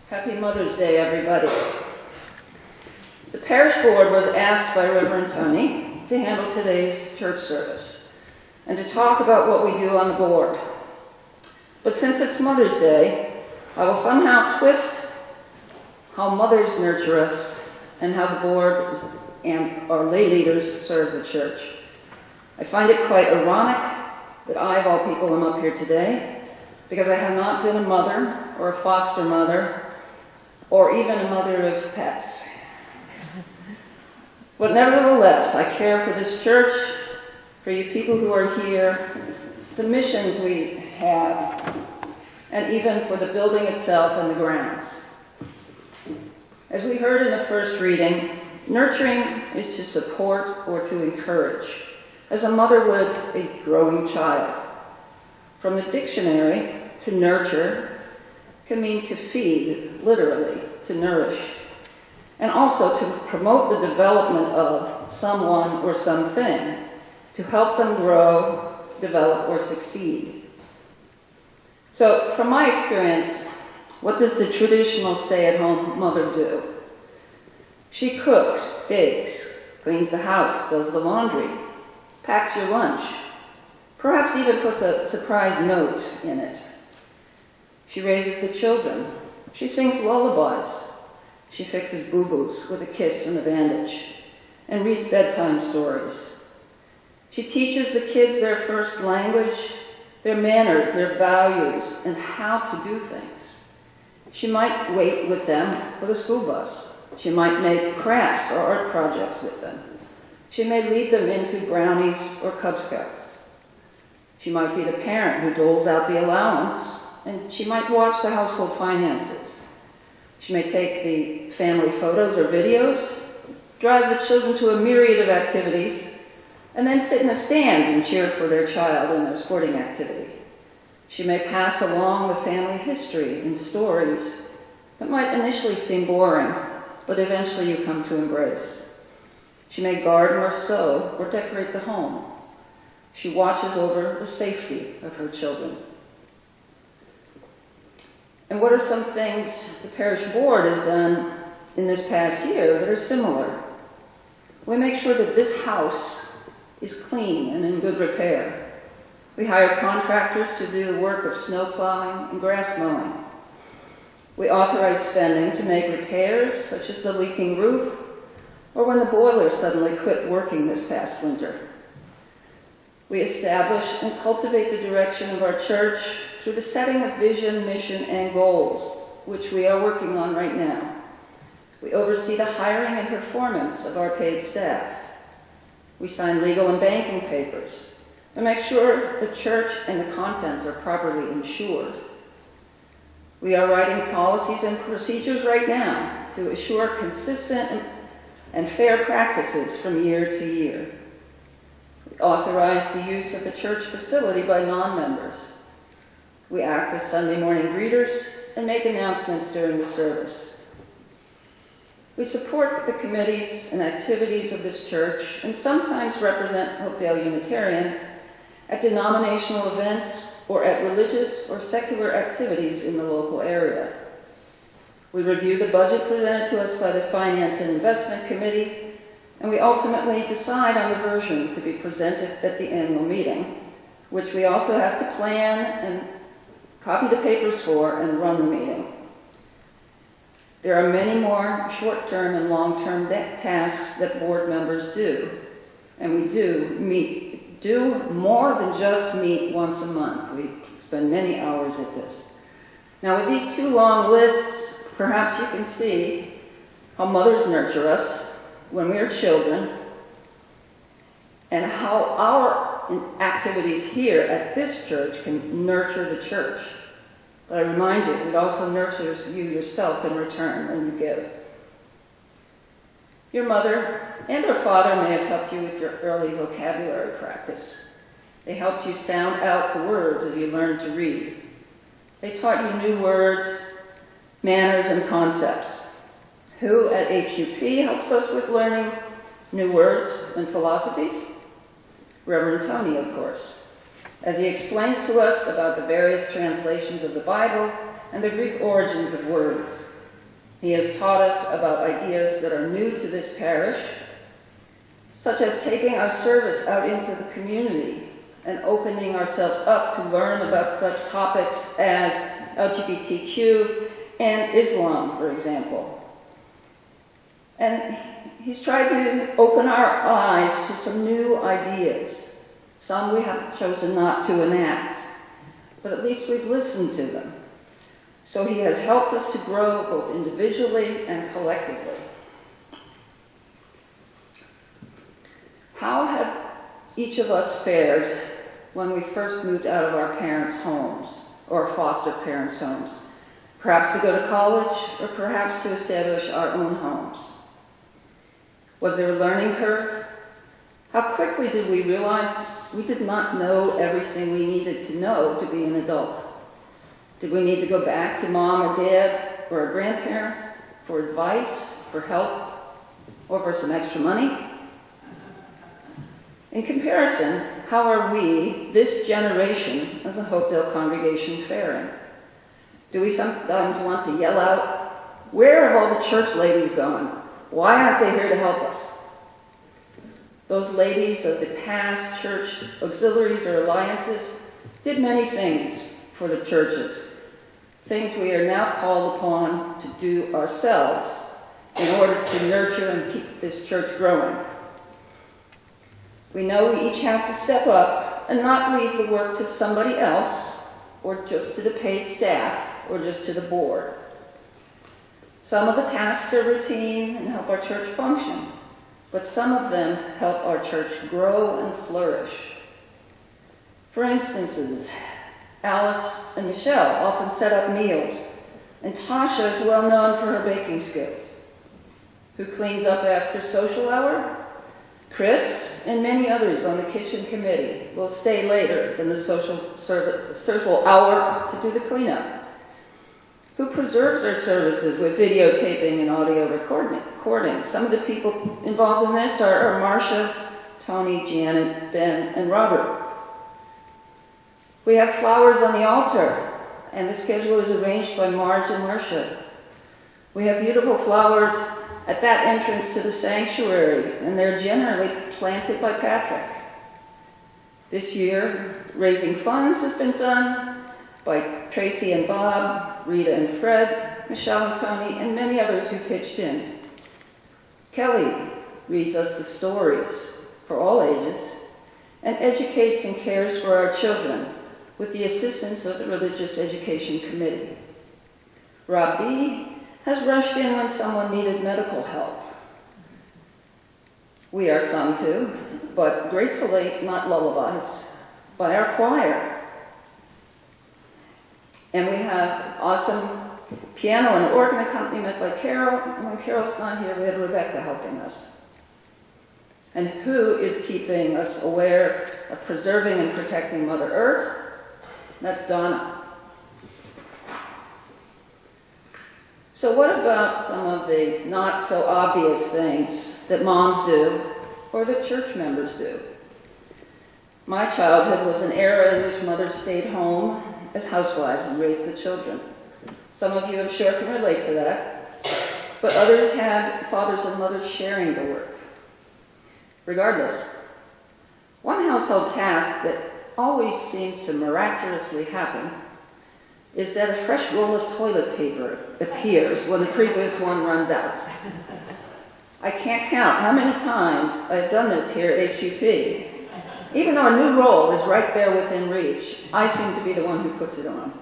Happy Mother's Day, everybody. The parish board was asked by Reverend Tony to handle today's church service and to talk about what we do on the board. But since it's Mother's Day, I will somehow twist how mothers nurture us and how the board and our lay leaders serve the church. I find it quite ironic that I, of all people, am up here today because I have not been a mother or a foster mother or even a mother of pets. But nevertheless, I care for this church, for you people who are here, the missions we have, and even for the building itself and the grounds. As we heard in the first reading, nurturing is to support or to encourage, as a mother would a growing child. From the dictionary, to nurture can mean to feed, literally, to nourish, and also to promote the development of someone or something, to help them grow, develop, or succeed. So, from my experience, what does the traditional stay-at-home mother do? She cooks, bakes, cleans the house, does the laundry, packs your lunch, perhaps even puts a surprise note in it. She raises the children. She sings lullabies. She fixes boo-boos with a kiss and a bandage and reads bedtime stories. She teaches the kids their first language, their manners, their values, and how to do things. She might wait with them for the school bus. She might make crafts or art projects with them. She may lead them into brownies or Cub Scouts. She might be the parent who doles out the allowance, and she might watch the household finances. She may take the family photos or videos, drive the children to a myriad of activities, and then sit in the stands and cheer for their child in their sporting activity. She may pass along the family history and stories that might initially seem boring, but eventually you come to embrace. She may garden or sew or decorate the home. She watches over the safety of her children. And what are some things the parish board has done in this past year that are similar? We make sure that this house is clean and in good repair. We hire contractors to do the work of snow plowing and grass mowing. We authorize spending to make repairs, such as the leaking roof, or when the boiler suddenly quit working this past winter. We establish and cultivate the direction of our church through the setting of vision, mission, and goals, which we are working on right now. We oversee the hiring and performance of our paid staff. We sign legal and banking papers and make sure the church and the contents are properly insured. We are writing policies and procedures right now to assure consistent and fair practices from year to year. We authorize the use of the church facility by non-members. We act as Sunday morning greeters and make announcements during the service. We support the committees and activities of this church and sometimes represent Hopedale Unitarian at denominational events or at religious or secular activities in the local area. We review the budget presented to us by the Finance and Investment Committee, and we ultimately decide on the version to be presented at the annual meeting, which we also have to plan and copy the papers for and run the meeting. There are many more short-term and long-term tasks that board members do, and we do more than just meet once a month. We spend many hours at this. Now, with these two long lists, perhaps you can see how mothers nurture us when we are children and how our activities here at this church can nurture the church. But I remind you, it also nurtures you yourself in return when you give. Your mother and or father may have helped you with your early vocabulary practice. They helped you sound out the words as you learned to read. They taught you new words, manners, and concepts. Who at HUP helps us with learning new words and philosophies? Reverend Tony, of course, as he explains to us about the various translations of the Bible and the Greek origins of words. He has taught us about ideas that are new to this parish, such as taking our service out into the community and opening ourselves up to learn about such topics as LGBTQ and Islam, for example. And he's tried to open our eyes to some new ideas. Some we have chosen not to enact, but at least we've listened to them. So he has helped us to grow both individually and collectively. How have each of us fared when we first moved out of our parents' homes or foster parents' homes? Perhaps to go to college, or perhaps to establish our own homes. Was there a learning curve? How quickly did we realize we did not know everything we needed to know to be an adult? Did we need to go back to mom or dad or our grandparents for advice, for help, or for some extra money? In comparison, how are we, this generation of the Hopedale congregation, faring? Do we sometimes want to yell out, "Where have all the church ladies gone? Why aren't they here to help us?" Those ladies of the past church auxiliaries or alliances did many things for the churches, things we are now called upon to do ourselves in order to nurture and keep this church growing. We know we each have to step up and not leave the work to somebody else, or just to the paid staff, or just to the board. Some of the tasks are routine and help our church function, but some of them help our church grow and flourish. For instances, Alice and Michelle often set up meals, and Tasha is well known for her baking skills. Who cleans up after social hour? Chris and many others on the kitchen committee will stay later than the social hour to do the cleanup. Who preserves our services with videotaping and audio recording? Some of the people involved in this are Marcia, Tony, Janet, Ben, and Robert. We have flowers on the altar, and the schedule is arranged by Marge and Marcia. We have beautiful flowers at that entrance to the sanctuary, and they're generally planted by Patrick. This year, raising funds has been done by Tracy and Bob, Rita and Fred, Michelle and Tony, and many others who pitched in. Kelly reads us the stories for all ages and educates and cares for our children with the assistance of the Religious Education Committee. Rob B. has rushed in when someone needed medical help. We are sung to, but gratefully not lullabies, by our choir. And we have awesome piano and organ accompaniment by Carol. And when Carol's not here, we have Rebecca helping us. And who is keeping us aware of preserving and protecting Mother Earth? That's Donna. So what about some of the not so obvious things that moms do or that church members do? My childhood was an era in which mothers stayed home as housewives and raised the children. Some of you, I'm sure, can relate to that, but others had fathers and mothers sharing the work. Regardless, one household task that always seems to miraculously happen is that a fresh roll of toilet paper appears when the previous one runs out. I can't count how many times I've done this here at HUP. Even though a new roll is right there within reach, I seem to be the one who puts it on.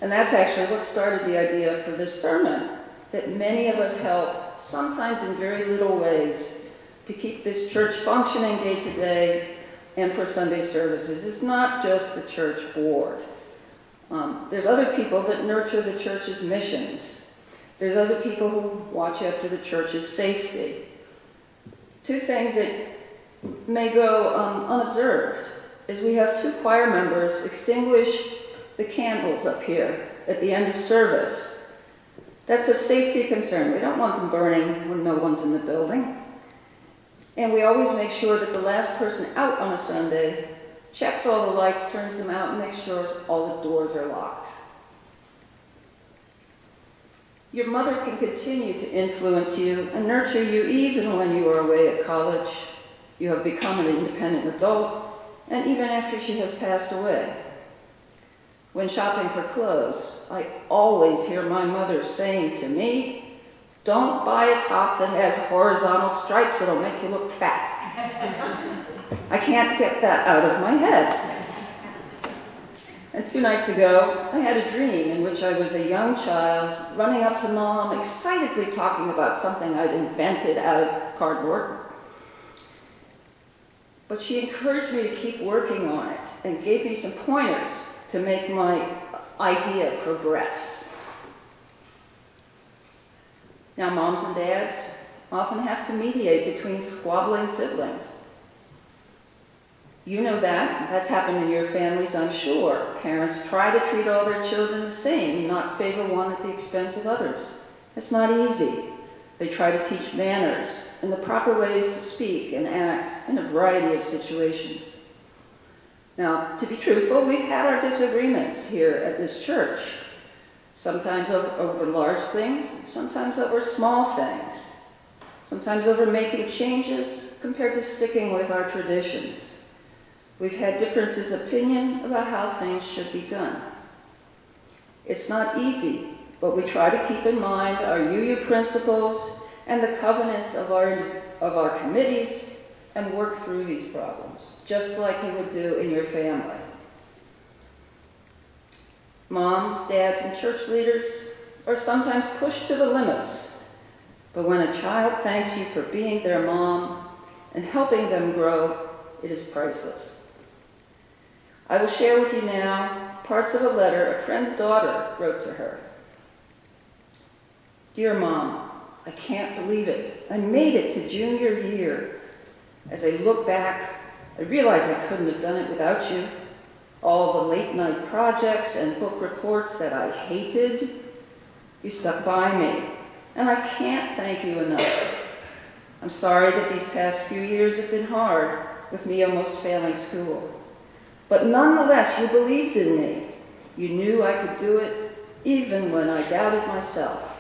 And that's actually what started the idea for this sermon, that many of us help, sometimes in very little ways, to keep this church functioning day to day and for Sunday services. It's not just the church board. There's other people that nurture the church's missions. There's other people who watch after the church's safety. Two things that may go unobserved is we have two choir members extinguish the candles up here at the end of service. That's a safety concern. We don't want them burning when no one's in the building. And we always make sure that the last person out on a Sunday checks all the lights, turns them out, and makes sure all the doors are locked. Your mother can continue to influence you and nurture you even when you are away at college, you have become an independent adult, and even after she has passed away. When shopping for clothes, I always hear my mother saying to me, "Don't buy a top that has horizontal stripes, it'll make you look fat." I can't get that out of my head. And 2 nights ago, I had a dream in which I was a young child running up to Mom, excitedly talking about something I'd invented out of cardboard. But she encouraged me to keep working on it and gave me some pointers to make my idea progress. Now, moms and dads often have to mediate between squabbling siblings. You know that. That's happened in your families, I'm sure. Parents try to treat all their children the same, not favor one at the expense of others. It's not easy. They try to teach manners and the proper ways to speak and act in a variety of situations. Now, to be truthful, we've had our disagreements here at this church, sometimes over large things, sometimes over small things, sometimes over making changes compared to sticking with our traditions. We've had differences of opinion about how things should be done. It's not easy, but we try to keep in mind our UU principles and the covenants of our committees and work through these problems, just like you would do in your family. Moms, dads, and church leaders are sometimes pushed to the limits, but when a child thanks you for being their mom and helping them grow, it is priceless. I will share with you now parts of a letter a friend's daughter wrote to her. Dear Mom, I can't believe it. I made it to junior year. As I look back, I realize I couldn't have done it without you. All the late night projects and book reports that I hated, you stuck by me, and I can't thank you enough. I'm sorry that these past few years have been hard, with me almost failing school. But nonetheless, you believed in me. You knew I could do it, even when I doubted myself.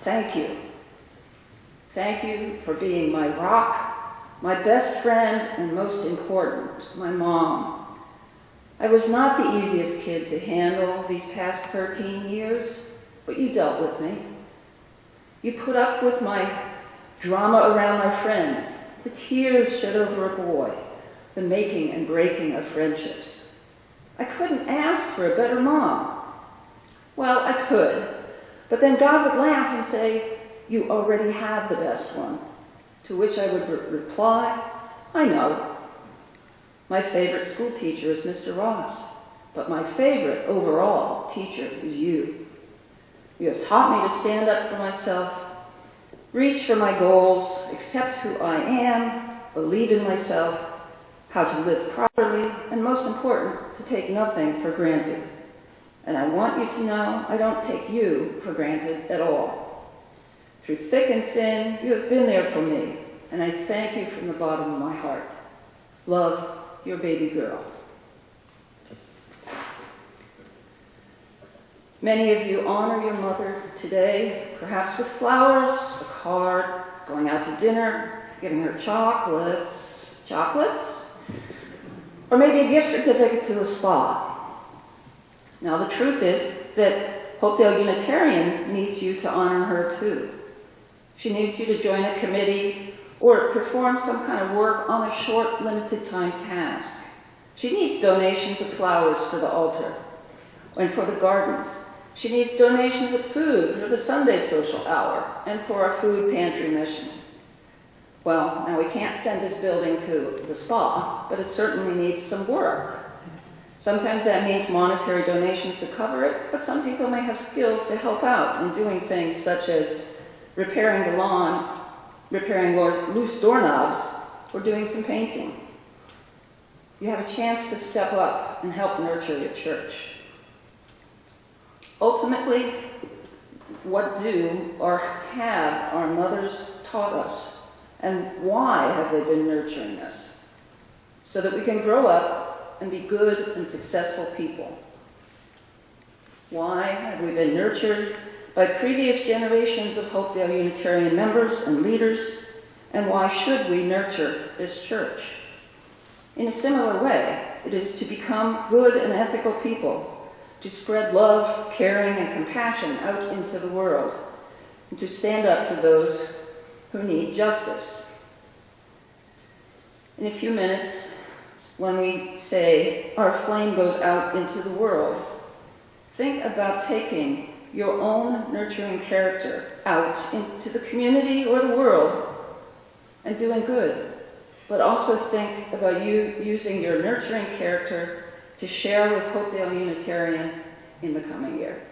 Thank you. Thank you for being my rock, my best friend, and most important, my mom. I was not the easiest kid to handle these past 13 years, but you dealt with me. You put up with my drama around my friends, the tears shed over a boy, the making and breaking of friendships. I couldn't ask for a better mom. Well, I could, but then God would laugh and say, "You already have the best one." To which I would reply, "I know. My favorite school teacher is Mr. Ross, but my favorite overall teacher is you. You have taught me to stand up for myself, reach for my goals, accept who I am, believe in myself, how to live properly, and most important, to take nothing for granted. And I want you to know I don't take you for granted at all. Through thick and thin, you have been there for me, and I thank you from the bottom of my heart. Love, your baby girl." Many of you honor your mother today, perhaps with flowers, a card, going out to dinner, giving her chocolates, or maybe a gift certificate to a spa. Now, the truth is that Hopedale Unitarian needs you to honor her too. She needs you to join a committee or perform some kind of work on a short, limited time task. She needs donations of flowers for the altar and for the gardens. She needs donations of food for the Sunday social hour and for our food pantry mission. Well, now we can't send this building to the spa, but it certainly needs some work. Sometimes that means monetary donations to cover it, but some people may have skills to help out in doing things such as repairing the lawn, repairing loose doorknobs, or doing some painting. You have a chance to step up and help nurture your church. Ultimately, what do or have our mothers taught us? And why have they been nurturing us? So that we can grow up and be good and successful people. Why have we been nurtured by previous generations of Hopedale Unitarian members and leaders, and why should we nurture this church? In a similar way, it is to become good and ethical people, to spread love, caring, and compassion out into the world, and to stand up for those who need justice. In a few minutes, when we say our flame goes out into the world, think about taking your own nurturing character out into the community or the world and doing good. But also think about you using your nurturing character to share with Hopedale Unitarian in the coming year.